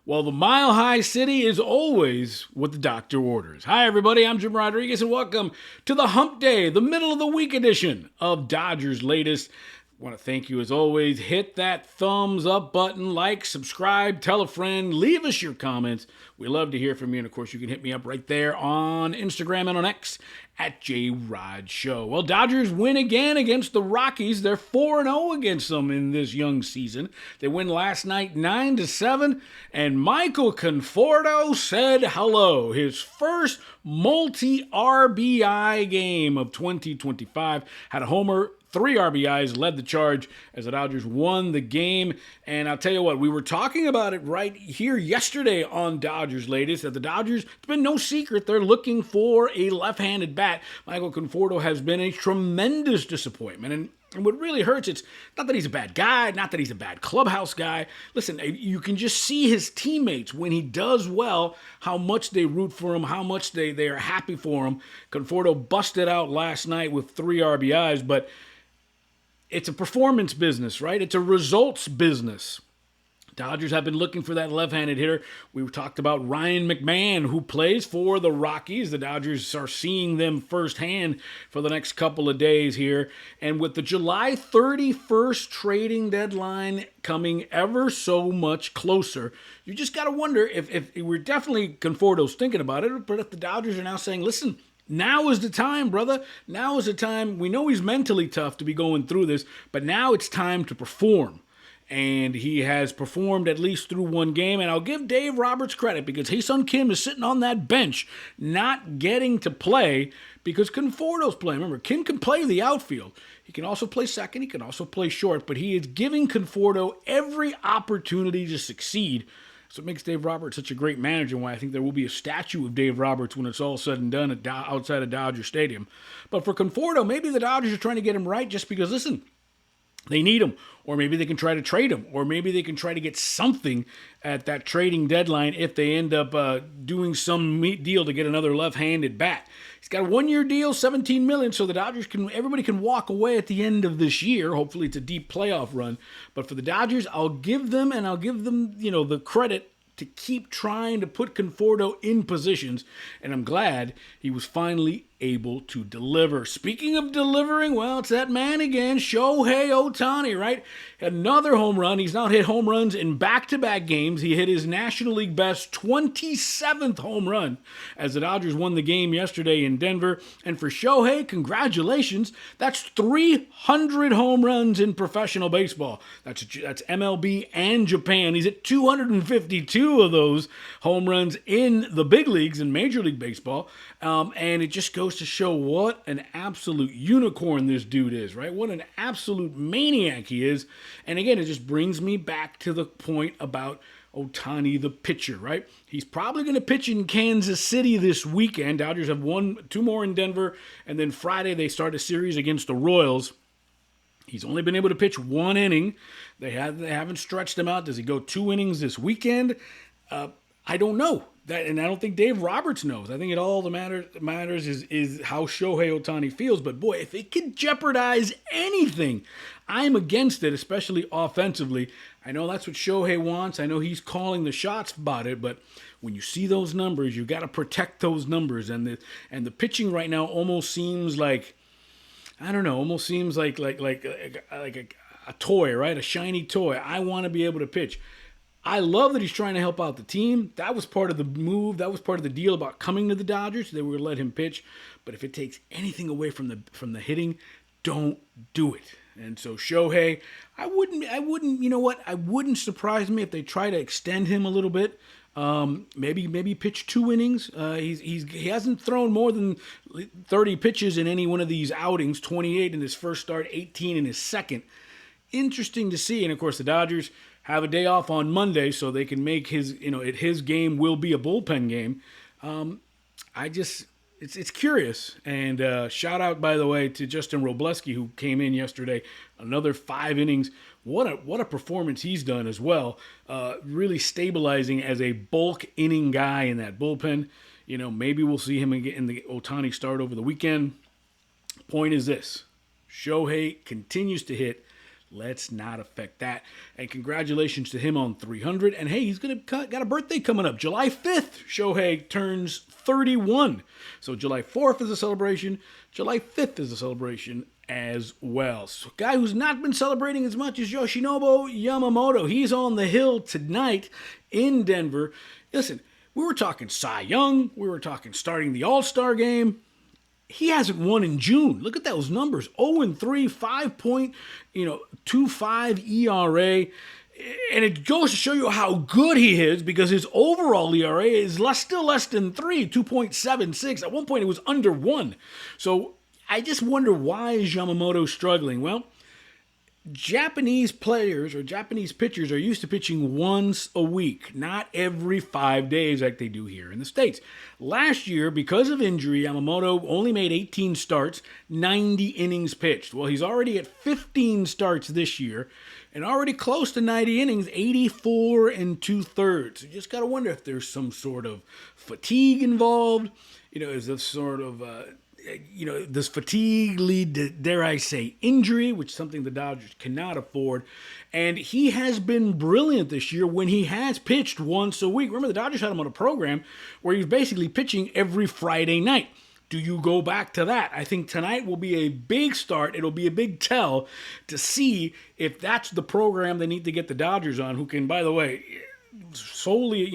Well, the Mile High City is always what the doctor orders. Hi, everybody. I'm Jim Rodriguez, and welcome to the Hump Day, the middle of the week edition of Dodgers Latest. I want to thank you as always. Hit that thumbs up button, like, subscribe, tell a friend, leave us your comments. We love to hear from you. And of course, you can hit me up right there on Instagram and on X at JRodShow. Well, Dodgers win again against the Rockies. They're 4-0 against them in this young season. They win last night 9-7, and Michael Conforto said hello. His first multi-RBI game of 2025. Had a homer, 3 RBIs, led the charge as the Dodgers won the game. And I'll tell you what, we were talking about it right here yesterday on Dodgers Latest, that the Dodgers, it's been no secret, they're looking for a left-handed bat. Michael Conforto has been a tremendous disappointment. And what really hurts, it's not that he's a bad guy, not that he's a bad clubhouse guy. Listen, you can just see his teammates when he does well, how much they root for him, how much they are happy for him. Conforto busted out last night with 3 RBIs, but it's a performance business, right? It's a results business. Dodgers have been looking for that left-handed hitter. We talked about Ryan McMahon, who plays for the Rockies. The Dodgers are seeing them firsthand for the next couple of days here. And with the July 31st trading deadline coming ever so much closer, you just got to wonder if we're definitely, Conforto's thinking about it, but if the Dodgers are now saying, listen, now is the time, brother. Now is the time. We know he's mentally tough to be going through this, but now it's time to perform. And he has performed at least through one game. And I'll give Dave Roberts credit because Hae-Sung Kim is sitting on that bench not getting to play because Conforto's playing. Remember, Kim can play the outfield. He can also play second. He can also play short. But he is giving Conforto every opportunity to succeed. So it makes Dave Roberts such a great manager, and why I think there will be a statue of Dave Roberts when it's all said and done outside of Dodger Stadium. But for Conforto, maybe the Dodgers are trying to get him right just because, listen, they need him. Or maybe they can try to trade him. Or maybe they can try to get something at that trading deadline if they end up doing some deal to get another left-handed bat. He's got a 1-year deal, $17 million, so the Dodgers everybody can walk away at the end of this year. Hopefully it's a deep playoff run. But for the Dodgers, I'll give them the credit to keep trying to put Conforto in positions, and I'm glad he was finally able to deliver. Speaking of delivering, well, it's that man again, Shohei Otani, right? Another home run. He's now hit home runs in back-to-back games. He hit his National League best 27th home run as the Dodgers won the game yesterday in Denver. And for Shohei, congratulations. That's 300 home runs in professional baseball. That's MLB and Japan. He's at 252 of those home runs in the big leagues in Major League Baseball. And it just goes to show what an absolute unicorn this dude is, right? What an absolute maniac he is. And again, it just brings me back to the point about Otani, the pitcher, right? He's probably going to pitch in Kansas City this weekend. Dodgers have 2 more in Denver, and then Friday they start a series against the Royals. He's only been able to pitch 1 inning. They haven't stretched him out. Does he go 2 innings this weekend? I don't know. And I don't think Dave Roberts knows. I think all that matters is how Shohei Otani feels. But boy, if it can jeopardize anything, I'm against it, especially offensively. I know that's what Shohei wants. I know he's calling the shots about it. But when you see those numbers, you got to protect those numbers. And the pitching right now almost seems like, I don't know, almost seems like a toy, right? A shiny toy. I want to be able to pitch. I love that he's trying to help out the team. That was part of the move. That was part of the deal about coming to the Dodgers. They were going to let him pitch. But if it takes anything away from the hitting, don't do it. And so Shohei, I wouldn't, you know what? I wouldn't surprise me if they try to extend him a little bit. Maybe pitch 2 innings. He hasn't thrown more than 30 pitches in any one of these outings. 28 in his first start, 18 in his second. Interesting to see. And of course, the Dodgers have a day off on Monday, so they can make his game will be a bullpen game. It's curious. And shout out, by the way, to Justin Robleski, who came in yesterday, another 5 innings. What a performance he's done as well. Really stabilizing as a bulk inning guy in that bullpen. Maybe we'll see him again in the Otani start over the weekend. Point is this: Shohei continues to hit Let's not affect that. And congratulations to him on 300. And hey, he's got a birthday coming up. July 5th, Shohei turns 31. So July 4th is a celebration. July 5th is a celebration as well. So a guy who's not been celebrating as much as Yoshino Yamamoto. He's on the hill tonight in Denver. Listen, we were talking Cy Young. We were talking starting the All-Star game. He hasn't won in June. Look at those numbers. 0-3, 5.25 ERA. And it goes to show you how good he is because his overall ERA is still less than 3, 2.76. At one point, it was under 1. So I just wonder, why is Yamamoto struggling? Well, Japanese players or Japanese pitchers are used to pitching once a week, not every 5 days like they do here in the States. Last year, because of injury, Yamamoto only made 18 starts, 90 innings pitched. Well, he's already at 15 starts this year and already close to 90 innings, 84 2/3. You just got to wonder if there's some sort of fatigue involved. Is this sort of does fatigue lead to, dare I say, injury, which is something the Dodgers cannot afford? And he has been brilliant this year when he has pitched once a week. Remember, the Dodgers had him on a program where he was basically pitching every Friday night. Do you go back to that? I think tonight will be a big start. It'll be a big tell to see if that's the program they need to get the Dodgers on, who can, by the way, solely,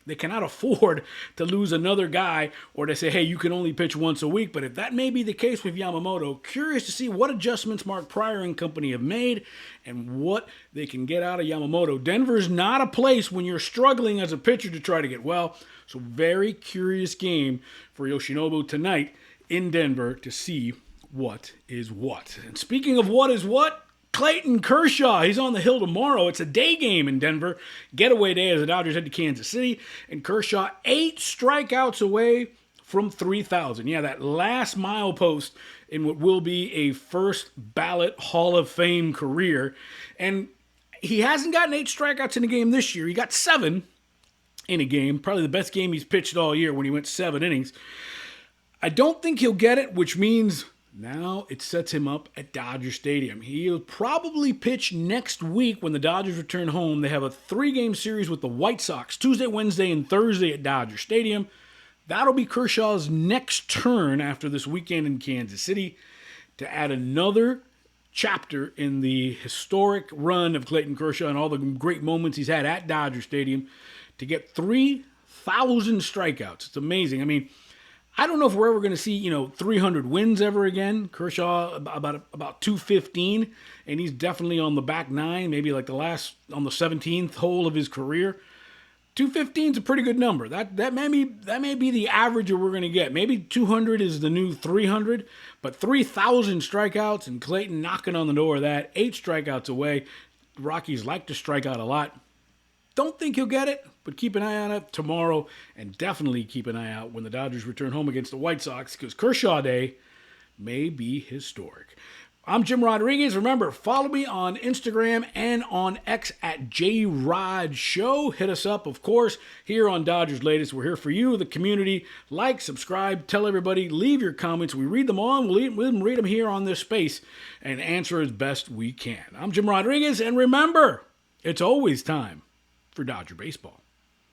they cannot afford to lose another guy or to say, hey, you can only pitch once a week. But if that may be the case with Yamamoto, curious to see what adjustments Mark Pryor and company have made and what they can get out of Yamamoto. Denver is not a place when you're struggling as a pitcher to try to get well. So very curious game for Yoshinobu tonight in Denver to see what is what. And speaking of what is what, Clayton Kershaw, he's on the hill tomorrow. It's a day game in Denver. Getaway day as the Dodgers head to Kansas City. And Kershaw 8 strikeouts away from 3,000. Yeah, that last milepost in what will be a first ballot Hall of Fame career. And he hasn't gotten 8 strikeouts in a game this year. He got 7 in a game. Probably the best game he's pitched all year when he went 7 innings. I don't think he'll get it, which means now it sets him up at Dodger Stadium. He'll probably pitch next week when the Dodgers return home. They have a 3-game series with the White Sox, Tuesday, Wednesday, and Thursday at Dodger Stadium. That'll be Kershaw's next turn after this weekend in Kansas City to add another chapter in the historic run of Clayton Kershaw and all the great moments he's had at Dodger Stadium to get 3,000 strikeouts. It's amazing. I mean, I don't know if we're ever going to see, 300 wins ever again. Kershaw about 215, and he's definitely on the back 9, maybe like on the 17th hole of his career. 215 is a pretty good number. That may be the average that we're going to get. Maybe 200 is the new 300, but 3,000 strikeouts and Clayton knocking on the door of that, 8 strikeouts away. The Rockies like to strike out a lot. Don't think he'll get it, but keep an eye on it tomorrow, and definitely keep an eye out when the Dodgers return home against the White Sox, because Kershaw Day may be historic. I'm Jim Rodriguez. Remember, follow me on Instagram and on X at JRodShow. Hit us up, of course, here on Dodgers Latest. We're here for you, the community. Like, subscribe, tell everybody, leave your comments. We read them all. We'll read them here on this space and answer as best we can. I'm Jim Rodriguez, and remember, it's always time for Dodger baseball.